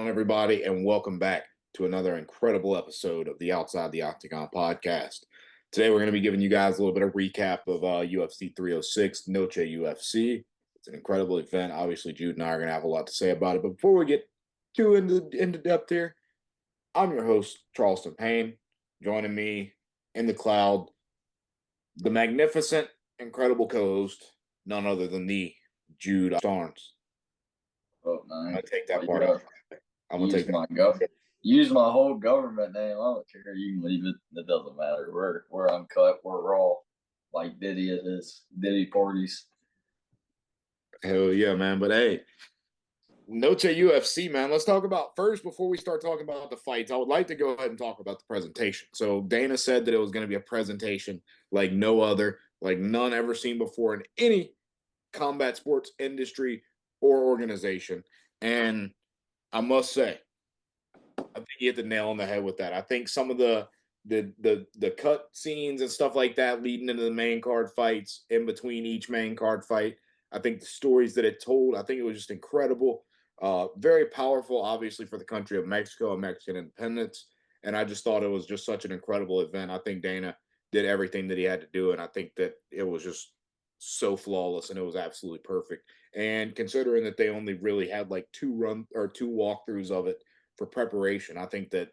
on, everybody, and welcome back to another incredible episode of the Outside the Octagon podcast. Today, we're going to be giving you guys a little bit of recap of UFC 306, Noche UFC. It's an incredible event. Obviously, Jude and I are going to have a lot to say about it. But before we get too into depth here, I'm your host, Charleston Payne. Joining me in the cloud, the magnificent, incredible co-host, none other than the Jude Starnes. Oh, man. I'm going to take that part out. I'm going to take that. Use my whole government name. I don't care. You can leave it. It doesn't matter. We're uncut. We're raw. Like Diddy at his Diddy parties. Hell yeah, man. But hey, Noche UFC, man. Let's talk about first, before we start talking about the fights, I would like to go ahead and talk about the presentation. So Dana said that it was going to be a presentation like no other, like none ever seen before in any combat sports industry or organization. And I must say, I think you hit the nail on the head with that. I think some of the cut scenes and stuff like that leading into the main card fights, in between each main card fight, I think the stories that it told, I think it was just incredible. Very powerful, obviously, for the country of Mexico and Mexican independence. And I just thought it was just such an incredible event. I think Dana did everything that he had to do, and I think that it was just so flawless, and it was absolutely perfect. And considering that they only really had like two walkthroughs of it for preparation, I think that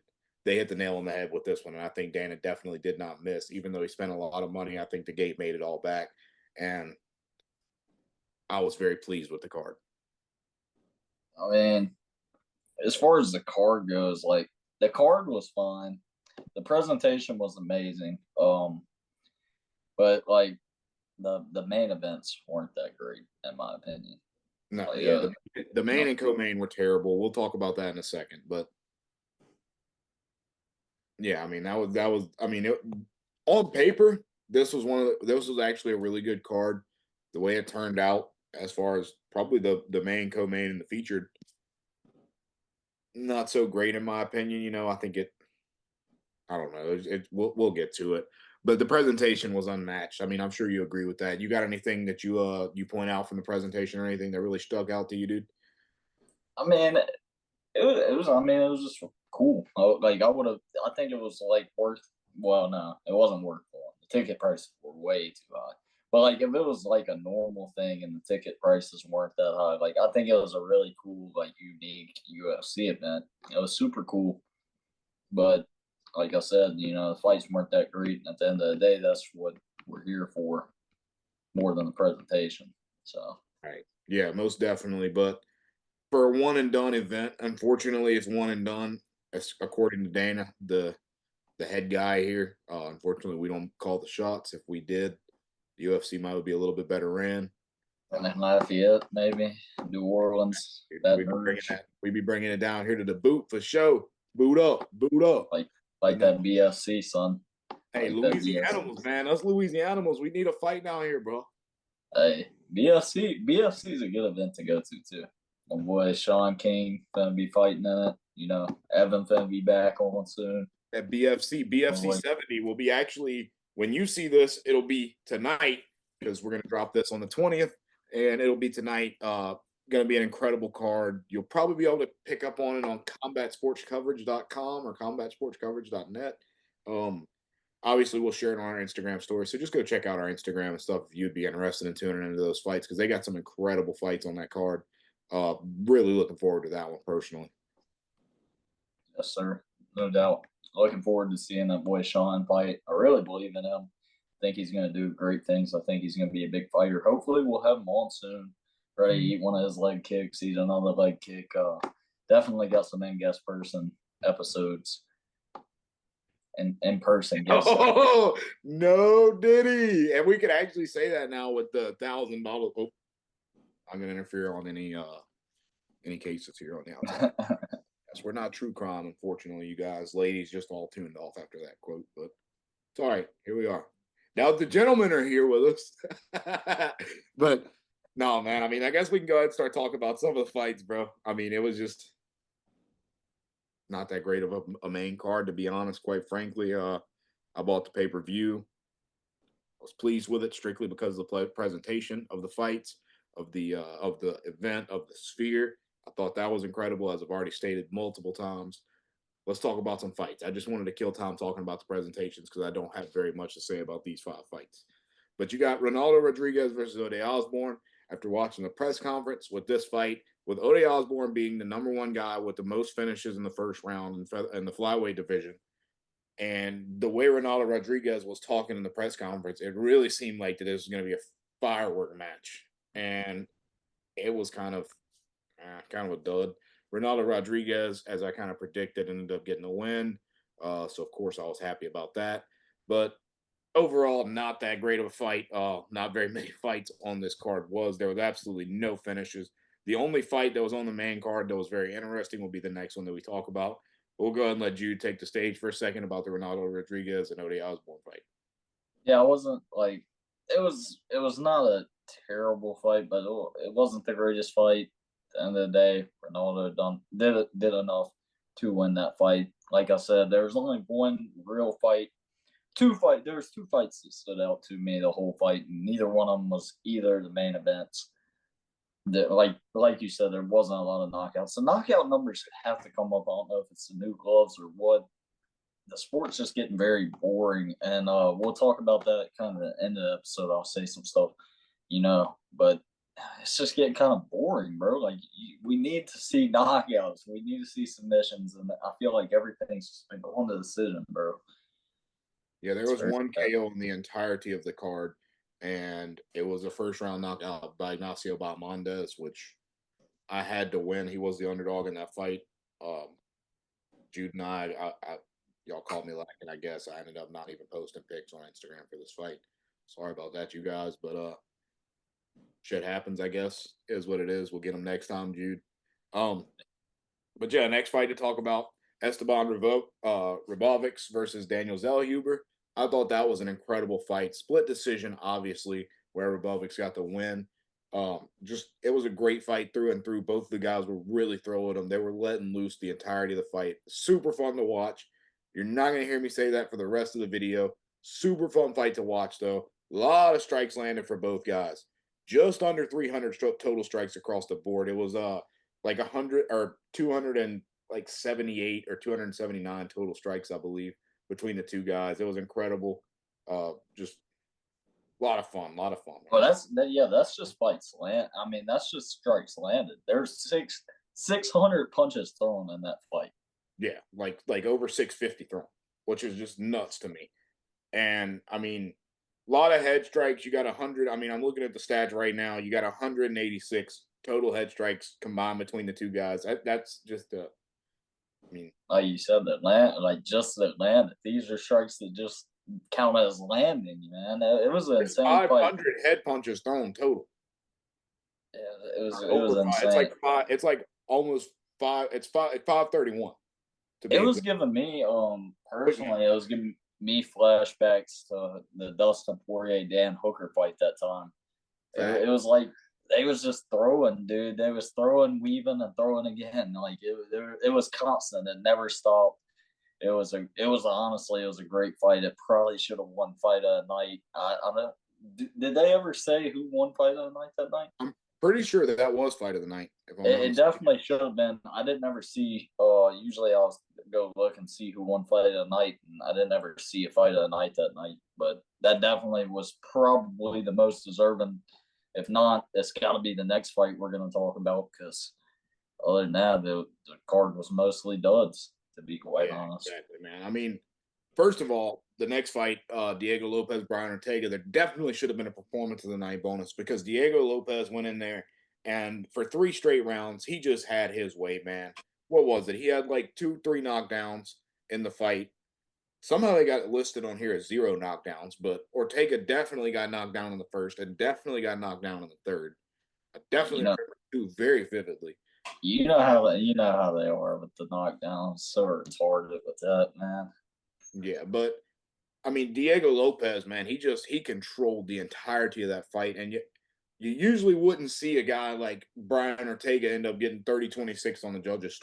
they hit the nail on the head with this one. And I think Dana definitely did not miss, even though he spent a lot of money. I think the gate made it all back, and I was very pleased with the card. I mean, as far as the card goes, like the card was fine. The presentation was amazing. But like the main events weren't that great, in my opinion. No, like, yeah, the main and co-main were terrible. We'll talk about that in a second, but yeah, I mean that was. I mean, on paper, this was actually a really good card. The way it turned out, as far as probably the main, co-main, and the featured, not so great in my opinion. You know, I think it. I don't know. We'll get to it, but the presentation was unmatched. I mean, I'm sure you agree with that. You got anything that you point out from the presentation or anything that really stuck out to you, dude? I mean, it was. I mean, it was just cool. Like I think it was like worth. Well, no, it wasn't worth it. The ticket prices were way too high. But like, if it was like a normal thing and the ticket prices weren't that high, like I think it was a really cool, like unique UFC event. It was super cool. But like I said, the fights weren't that great. And at the end of the day, that's what we're here for, more than the presentation. So, right, yeah, most definitely. But for a one and done event, unfortunately, it's one and done. According to Dana, the head guy here. Unfortunately, we don't call the shots. If we did, the UFC might be a little bit better ran. And then Lafayette, maybe New Orleans. We'd be bringing it down here to the boot for show. Boot up. Like that BFC, son. Hey, like Louisianimals, man. Us Louisianimals, we need a fight down here, bro. Hey, BFC is a good event to go to too. My boy Sean King gonna be fighting in it. Evan gonna be back on soon. At BFC 70 will be actually, when you see this, it'll be tonight, because we're gonna drop this on the 20th, and it'll be tonight. Going to be an incredible card. You'll probably be able to pick up on it on combatsportscoverage.com or combatsportscoverage.net. Obviously, we'll share it on our Instagram story. So just go check out our Instagram and stuff if you'd be interested in tuning into those fights, because they got some incredible fights on that card. Really looking forward to that one personally. Yes, sir. No doubt. Looking forward to seeing that boy Sean fight. I really believe in him. I think he's going to do great things. I think he's going to be a big fighter. Hopefully, we'll have him on soon. Ready to eat one of his leg kicks, eat another leg kick. Definitely got some in-guest person episodes and in-person guests. Oh, no, Diddy. And we could actually say that now with the $1,000. Oh, I'm going to interfere on any cases here on the outside. Yes, we're not true crime, unfortunately, you guys. Ladies just all tuned off after that quote, but it's all right. Here we are. Now the gentlemen are here with us. But no, man, I mean, I guess we can go ahead and start talking about some of the fights, bro. I mean, it was just not that great of a main card, to be honest, quite frankly. I bought the pay-per-view. I was pleased with it strictly because of the presentation of the fights, of the event, of the sphere. I thought that was incredible, as I've already stated multiple times. Let's talk about some fights. I just wanted to kill time talking about the presentations because I don't have very much to say about these 5 fights. But you got Ronaldo Rodriguez versus Ode Osborne. After watching the press conference with this fight, with Ode Osborne being the #1 guy with the most finishes in the first round in the flyweight division, and the way Ronaldo Rodriguez was talking in the press conference, it really seemed like that this was going to be a firework match, and it was kind of a dud. Ronaldo Rodriguez, as I kind of predicted, ended up getting the win. So of course I was happy about that. But overall, not that great of a fight. Not very many fights on this card was. There was absolutely no finishes. The only fight that was on the main card that was very interesting will be the next one that we talk about. We'll go ahead and let Jude take the stage for a second about the Ronaldo Rodriguez and Ode Osborne fight. Yeah, I wasn't like it was not a terrible fight, but it wasn't the greatest fight. At the end of the day, Ronaldo did enough to win that fight. Like I said, there was only one real fight. There was two fights that stood out to me the whole fight, and neither one of them was either the main events. Like you said, there wasn't a lot of knockouts. The knockout numbers have to come up. I don't know if it's the new gloves or what. The sport's just getting very boring, and we'll talk about that kind of at the end of the episode. I'll say some stuff, but it's just getting kind of boring, bro. Like we need to see knockouts, we need to see submissions, and I feel like everything's just been going to decision, bro. Yeah, there It's was very one bad. KO in the entirety of the card, and it was a first round knockout by Ignacio Bahamondes, which I had to win. He was the underdog in that fight. Um, Jude and y'all called me lacking. I guess I ended up not even posting pics on Instagram for this fight. Sorry about that, you guys, but shit happens. I guess is what it is. We'll get them next time, Jude. Um, but yeah, next fight to talk about Esteban Ribovics versus Daniel Zellhuber. I thought that was an incredible fight. Split decision, obviously, where Ribovics got the win. Just it was a great fight through and through. Both of the guys were really throwing them. They were letting loose the entirety of the fight. Super fun to watch. You're not going to hear me say that for the rest of the video. Super fun fight to watch, though. A lot of strikes landed for both guys. Just under 300 total strikes across the board. It was like 100 or 200 and like 78 or 279 total strikes, I believe, between the two guys. It was incredible. Just a lot of fun, a lot of fun, Well, man. yeah, that's just fights land. I mean, that's just strikes landed. There's 600 punches thrown in that fight. Yeah, like over 650 thrown, which is just nuts to me. And I mean, a lot of head strikes. You got 100. I mean, I'm looking at the stats right now. You got 186 total head strikes combined between the two guys. That's just I mean, Like you said, that land, like just that landed. These are strikes that just count as landing, man. It was an there's insane fight. 500 head punches thrown total. Yeah, it was Over five. It's insane. like five. It's like almost five. It's 531 to It be was exact. giving me But yeah, personally, it was giving me flashbacks to the Dustin Poirier Dan Hooker fight that time. It fact. was like they was just throwing, dude. They was throwing, weaving, and throwing again. Like it was constant. It never stopped. It was honestly, it was a great fight. It probably should have won fight of the night. I don't. Did they ever say who won fight of the night that night? I'm pretty sure that that was fight of the night, if I'm not It mistaken. definitely should have been. I didn't ever see. Usually I'll go look and see who won fight of the night, and I didn't ever see a fight of the night that night. But that definitely was probably the most deserving. If not, it's got to be the next fight we're going to talk about because other than that, the card was mostly duds. To be quite Yeah, honest. exactly, man. I mean, first of all, the next fight, Diego Lopez, Brian Ortega, there definitely should have been a performance of the night bonus because Diego Lopez went in there and for 3 straight rounds, he just had his way, man. What was it? He had like 2, 3 knockdowns in the fight. Somehow they got it listed on here as 0 knockdowns, but Ortega definitely got knocked down in the first and definitely got knocked down in the third. I You definitely know, remember two very vividly. you know how they are with the knockdowns. So retarded with that, man. Yeah, but I mean, Diego Lopez, man, he controlled the entirety of that fight, and you usually wouldn't see a guy like Brian Ortega end up getting 30-26 on the judge's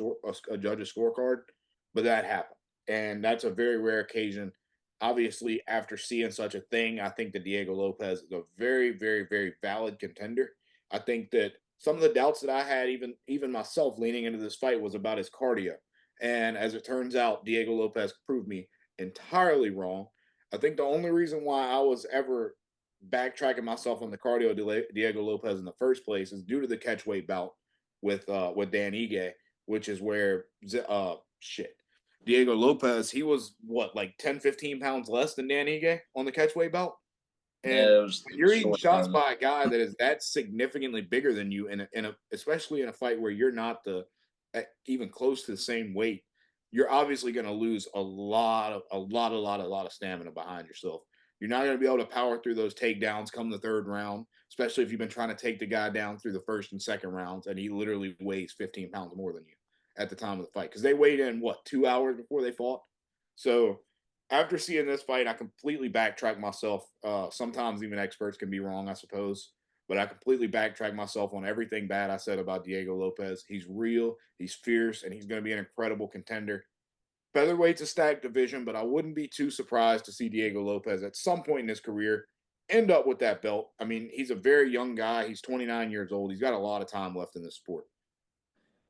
scorecard, but that happened, and that's a very rare occasion. Obviously, after seeing such a thing, I think that Diego Lopez is a very, very, very valid contender. I think that some of the doubts that I had, even myself leaning into this fight, was about his cardio. And as it turns out, Diego Lopez proved me entirely wrong. I think the only reason why I was ever backtracking myself on the cardio of Diego Lopez in the first place is due to the catchweight bout with Dan Ige, which is where shit Diego Lopez, he was what, like 10, 15 pounds less than Dan Ige on the catchway bout. And Yeah, when it was you're eating short shots notice. by a guy that is that significantly bigger than you, in a especially in a fight where you're not even close to the same weight, you're obviously going to lose a lot of stamina behind yourself. You're not going to be able to power through those takedowns come the third round, especially if you've been trying to take the guy down through the first and second rounds, and he literally weighs 15 pounds more than you at the time of the fight because they weighed in what, 2 hours before they fought. So after seeing this fight, I completely backtrack myself. Sometimes even experts can be wrong, I suppose. But I completely backtrack myself on everything bad I said about Diego Lopez. He's real, he's fierce, and he's going to be an incredible contender. Featherweight's a stacked division, but I wouldn't be too surprised to see Diego Lopez at some point in his career end up with that belt. I mean, he's a very young guy. He's 29 years old. He's got a lot of time left in this sport.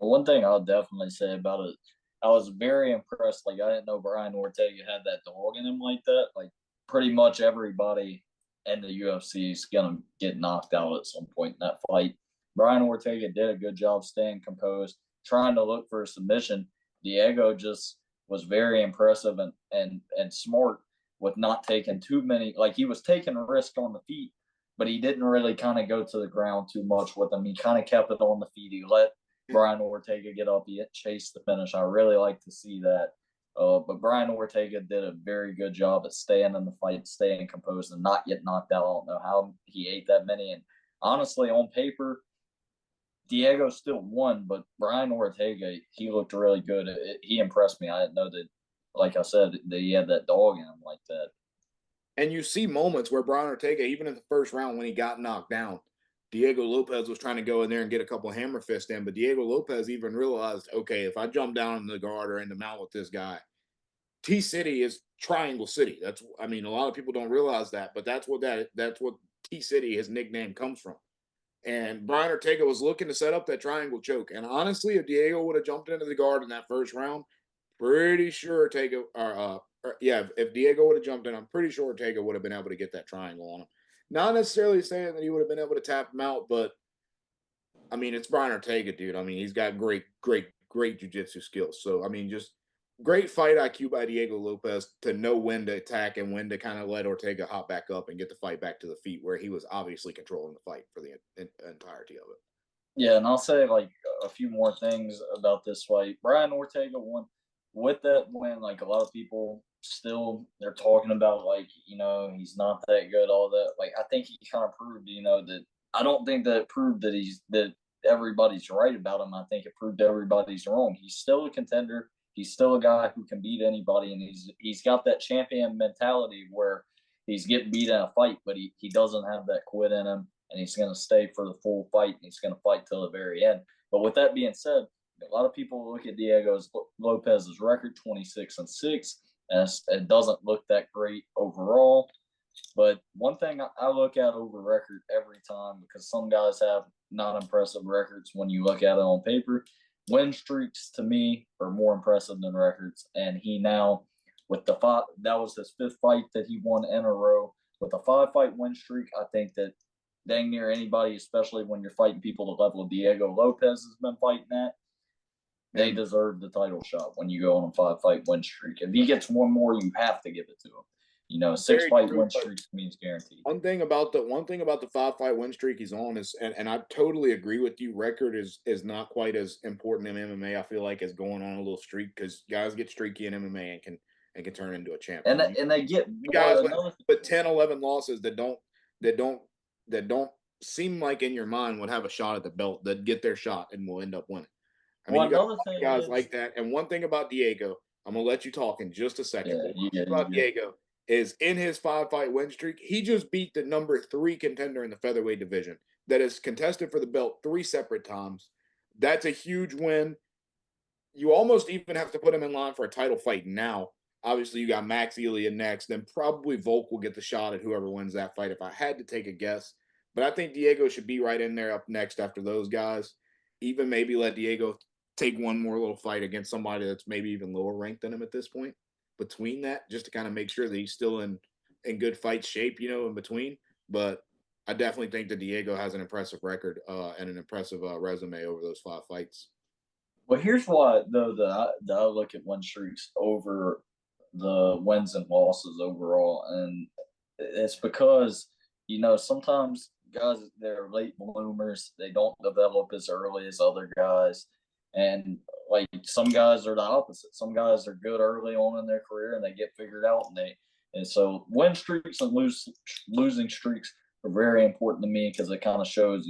But one thing I'll definitely say about it, I was very impressed. Like I didn't know Brian Ortega had that dog in him like that. Like pretty much everybody in the UFC is gonna get knocked out at some point in that fight. Brian Ortega did a good job staying composed, trying to look for a submission. Diego just was very impressive and smart with not taking too many. Like he was taking a risk on the feet, but he didn't really kind of go to the ground too much with him. He kind of kept it on the feet. He let Brian Ortega get up, he chased the finish. I really like to see that. But Brian Ortega did a very good job at staying in the fight, staying composed, and not get knocked out. I don't know how he ate that many. And honestly, on paper, Diego still won, but Brian Ortega, he looked really good. He impressed me. I didn't know that, like I said, that he had that dog in him like that. And you see moments where Brian Ortega, even in the first round when he got knocked down, Diego Lopez was trying to go in there and get a couple hammer fists in, but Diego Lopez even realized, okay, if I jump down in the guard or in the mount with this guy, T City is Triangle City. That's, I mean, a lot of people don't realize that, but that's what T City, his nickname, comes from. And Brian Ortega was looking to set up that triangle choke. And honestly, if Diego would have jumped into the guard in that first round, pretty sure Ortega, yeah, if Diego would have jumped in, I'm pretty sure Ortega would have been able to get that triangle on him. Not necessarily saying that he would have been able to tap him out, but I mean, it's Brian Ortega, dude. I mean, he's got great jujitsu skills. So, I mean, just great fight IQ by Diego Lopez to know when to attack and when to kind of let Ortega hop back up and get the fight back to the feet, where he was obviously controlling the fight for the entirety of it. Yeah, and I'll say like a few more things about this fight. Brian Ortega won with that win. Like a lot of people still they're talking about like he's not that good. All that like I think he kind of proved that I don't think that it proved that everybody's right about him. I think it proved everybody's wrong. He's still a contender. He's still a guy who can beat anybody, and he's got that champion mentality where he's getting beat in a fight, but he doesn't have that quit in him, and he's going to stay for the full fight, and he's going to fight till the very end. But with that being said, a lot of people look at Diego Lopez's record, 26-6, and it doesn't look that great overall. But one thing I look at over record every time, because some guys have not impressive records when you look at it on paper. Win streaks to me are more impressive than records, and he now with the five, that was his fifth fight that he won in a row with a 5-fight win streak. I think that dang near anybody, especially when you're fighting people the level of Diego Lopez has been fighting at, they deserve the title shot when you go on a 5-fight win streak. If he gets one more, you have to give it to him. Very 6-fight true. win streak means guaranteed. One thing about the 5-fight win streak he's on is, and I totally agree with you. Record is not quite as important in MMA. I feel like as going on a little streak, because guys get streaky in MMA and can turn into a champ. I And mean, and they get guys another. with 10, 11 losses that don't that don't seem like in your mind would have a shot at the belt, that get their shot and will end up winning. I mean, Well, you got a another lot of thing guys is, like that. And one thing about Diego, I'm gonna let you talk in just a second. yeah, But you one thing get about Diego is in his 5-fight win streak, he just beat the number 3 contender in the featherweight division that is contested for the belt 3 separate times. That's a huge win. You almost even have to put him in line for a title fight now. Obviously, you got Max Elia next, then probably Volk will get the shot at whoever wins that fight, if I had to take a guess. But I think Diego should be right in there up next after those guys. Even maybe let Diego take one more little fight against somebody that's maybe even lower ranked than him at this point. Between that, just to kind of make sure that he's still in good fight shape, in between. But I definitely think that Diego has an impressive record and an impressive resume over those 5 fights. Well, here's why though that I look at win streaks over the wins and losses overall, and it's because sometimes guys they're late bloomers, they don't develop as early as other guys, and like some guys are the opposite. Some guys are good early on in their career and they get figured out, and so win streaks and losing streaks are very important to me because it kind of shows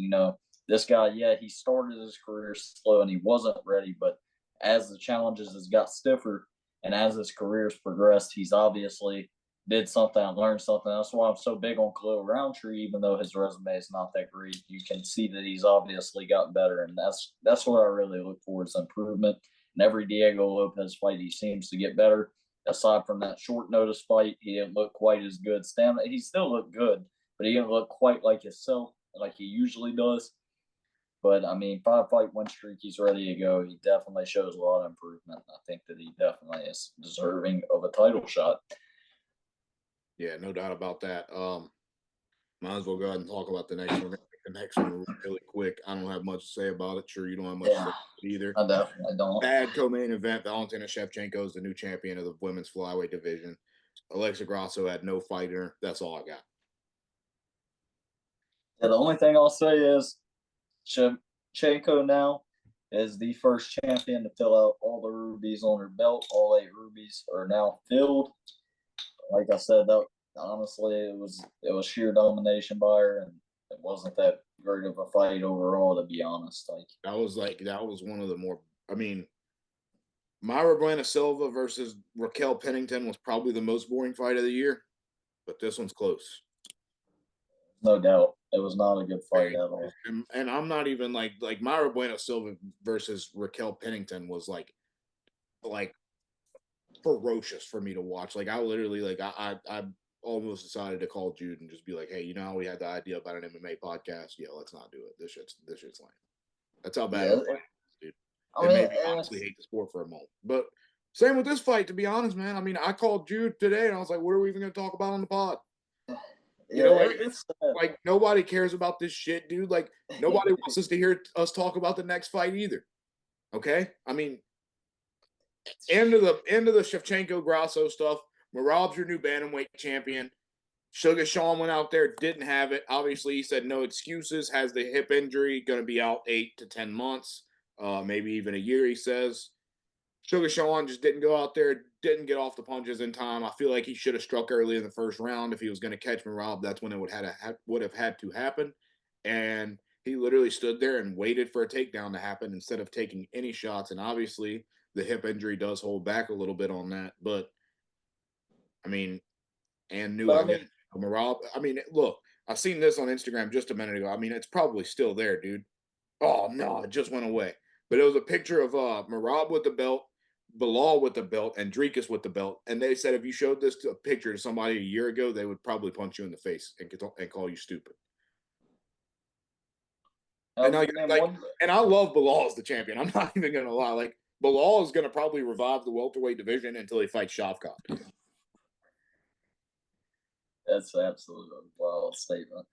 this guy, yeah, he started his career slow and he wasn't ready, but as the challenges has got stiffer and as his career's progressed, he's obviously did something and learned something. That's why I'm so big on Khalil Roundtree, even though his resume is not that great. You can see that he's obviously gotten better, and that's what I really look for is improvement. And every Diego Lopez fight, he seems to get better. Aside from that short notice fight, he didn't look quite as good. Stamina, he still looked good, but he didn't look quite like himself like he usually does. But I mean, 5 fight win streak, he's ready to go. He definitely shows a lot of improvement. I think that he definitely is deserving of a title shot. Yeah, no doubt about that. Might as well go ahead and talk about the next one. The next one really quick. I don't have much to say about it. Sure, you don't have much to say about it either. I definitely don't. Bad co-main event. Valentina Shevchenko is the new champion of the women's flyweight division. Alexa Grasso had no fighter. That's all I got. Yeah, the only thing I'll say is Shevchenko now is the first champion to fill out all the rubies on her belt. All 8 rubies are now filled. Like I said, that honestly it was sheer domination by her, and it wasn't that great of a fight overall, to be honest. That was one of the more. I mean, Myra Buena Silva versus Raquel Pennington was probably the most boring fight of the year, but this one's close. No doubt, it was not a good fight at all. And I'm not even like Myra Buena Silva versus Raquel Pennington was like ferocious for me to watch. Like I literally I almost decided to call Jude and just be like, hey, you know how we had the idea about an MMA podcast? Yeah, let's not do it. This shit's lame. That's how bad it was, dude. It made me honestly hate the sport for a moment. But same with this fight, to be honest, man. I mean, I called Jude today and I was like, what are we even going to talk about on the pod? Like nobody cares about this shit, dude. Like nobody wants us to hear us talk about the next fight either. Okay? I mean, end of the Shevchenko Grasso stuff. Merab's your new bantamweight champion. Sugar Sean went out there, didn't have it. Obviously, he said no excuses. Has the hip injury, going to be out 8 to 10 months, maybe even a year. He says Sugar Sean just didn't go out there, didn't get off the punches in time. I feel like he should have struck early in the first round if he was going to catch Merab. That's when it would have had to happen. And he literally stood there and waited for a takedown to happen instead of taking any shots. And obviously, the hip injury does hold back a little bit on that. But I mean, Merab. I mean, look, I seen this on Instagram just a minute ago. I mean, it's probably still there, dude. Oh no, it just went away. But it was a picture of Merab with the belt, Bilal with the belt, and Dricus with the belt. And they said if you showed this picture to somebody a year ago, they would probably punch you in the face and call you stupid. And now and I love Bilal as the champion. I'm not even gonna lie. Like Bilal is gonna probably revive the welterweight division until he fights Shavkat. That's absolutely a wild statement.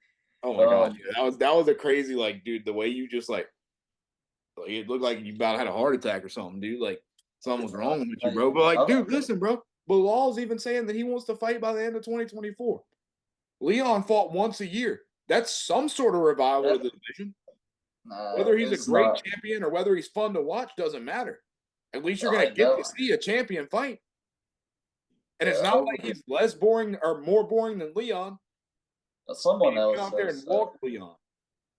Oh my god, that was a crazy dude. The way you just it looked like you about had a heart attack or something, dude. Like something was wrong with you, bro. But dude, listen, bro. Bilal's even saying that he wants to fight by the end of 2024. Leon fought once a year. That's some sort of revival of the division. Whether he's a great champion or whether he's fun to watch doesn't matter. At least you're going to get to see a champion fight. And it's not like he's less boring or more boring than Leon. Someone else out there and walk Leon.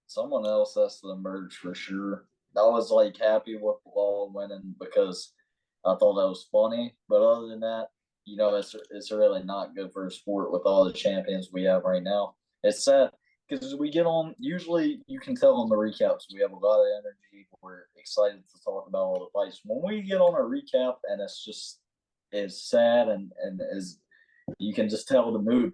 Someone else has to emerge for sure. I was happy with Bilal winning because I thought that was funny. But other than that, it's really not good for a sport with all the champions we have right now. It's sad because we get on. Usually, you can tell on the recaps we have a lot of energy. We're excited to talk about all the fights. When we get on a recap and it's sad and is you can just tell the mood.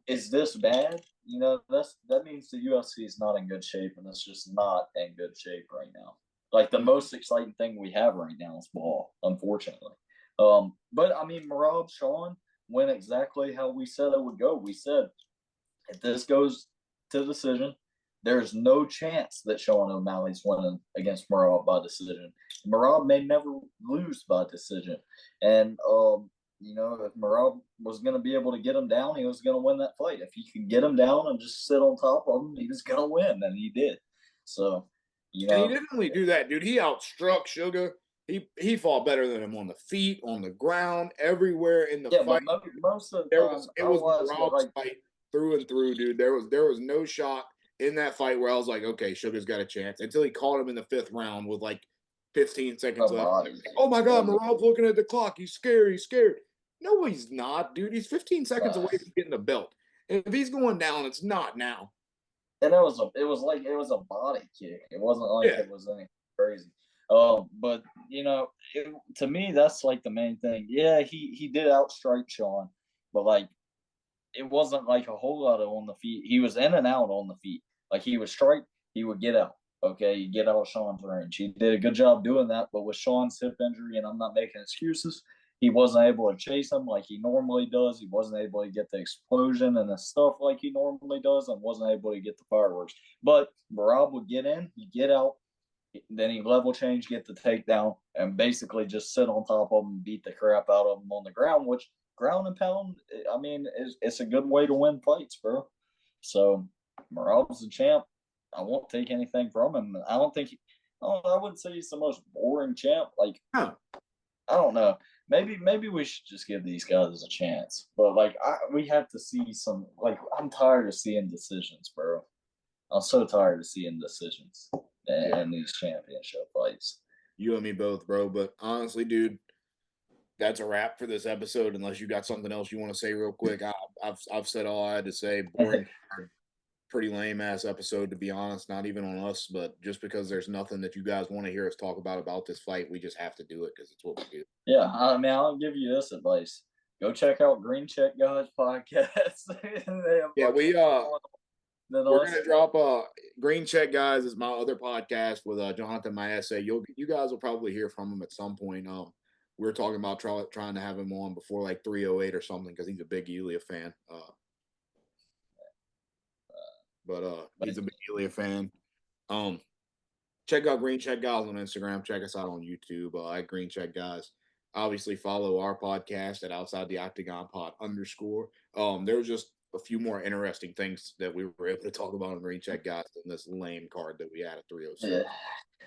Is this bad? that means the UFC is not in good shape, and it's just not in good shape right now. Like the most exciting thing we have right now is ball, unfortunately. But I mean, Marab Sean went exactly how we said it would go. We said if this goes to decision, there's no chance that Sean O'Malley's winning against Marab by decision. Marab may never lose by decision, and if Marab was going to be able to get him down, he was going to win that fight. If he could get him down and just sit on top of him, he was going to win, and he did. So, and he didn't only do that, dude. He outstruck Sugar. He fought better than him on the feet, on the ground, everywhere in the fight. But most of the time, it was Marab's fight through and through, dude. There was no shot in that fight where I was like, okay, Sugar's got a chance until he caught him in the 5th round with like 15 seconds left. Like, oh my God, Marab's looking at the clock. He's scared. He's scared. No, he's not, dude. He's 15 seconds away from getting the belt. And if he's going down, it's not now. And it was a body kick. It wasn't like it was anything crazy. But to me, that's like the main thing. Yeah, he did outstrike Sean, but like it wasn't like a whole lot on the feet. He was in and out on the feet. Like he would strike, he would get out. Okay, you get out of Sean's range. He did a good job doing that, but with Sean's hip injury, and I'm not making excuses, he wasn't able to chase him like he normally does. He wasn't able to get the explosion and the stuff like he normally does, and wasn't able to get the fireworks. But Marab would get in, he'd get out, then he level change, get the takedown, and basically just sit on top of him and beat the crap out of him on the ground, which ground and pound, I mean, it's a good way to win fights, bro. So Marab's the champ. I won't take anything from him. I wouldn't say he's the most boring champ. Like, I don't know. Maybe we should just give these guys a chance. But like, we have to see some. Like, I'm tired of seeing decisions, bro. I'm so tired of seeing decisions in these championship fights. You and me both, bro. But honestly, dude, that's a wrap for this episode. Unless you got something else you want to say real quick, I've said all I had to say. Boring, pretty lame ass episode, to be honest. Not even on us, but just because there's nothing that you guys want to hear us talk about this fight, we just have to do it because it's what we do. Yeah, I mean, I'll give you this advice: go check out Green Check Guys podcast. We're gonna drop Green Check Guys is my other podcast with Jonathan Maese. You guys will probably hear from him at some point. We're talking about trying to have him on before like 308 or something because he's a big Elia fan. But he's a big Elia fan. Check out Green Check Guys on Instagram. Check us out on YouTube at Green Check Guys. Obviously, follow our podcast at Outside the Octagon Pod _ There was just a few more interesting things that we were able to talk about on Green Check Guys than this lame card that we had at 306.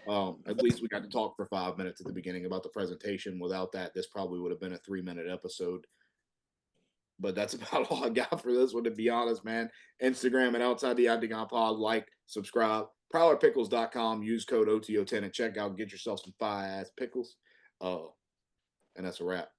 At least we got to talk for 5 minutes at the beginning about the presentation. Without that, this probably would have been a 3-minute episode. But that's about all I got for this one, to be honest, man. Instagram and Outside the Octagon Pod. Like, subscribe. ProwlerPickles.com. Use code OTO10 and check out. Get yourself some fire-ass pickles. And that's a wrap.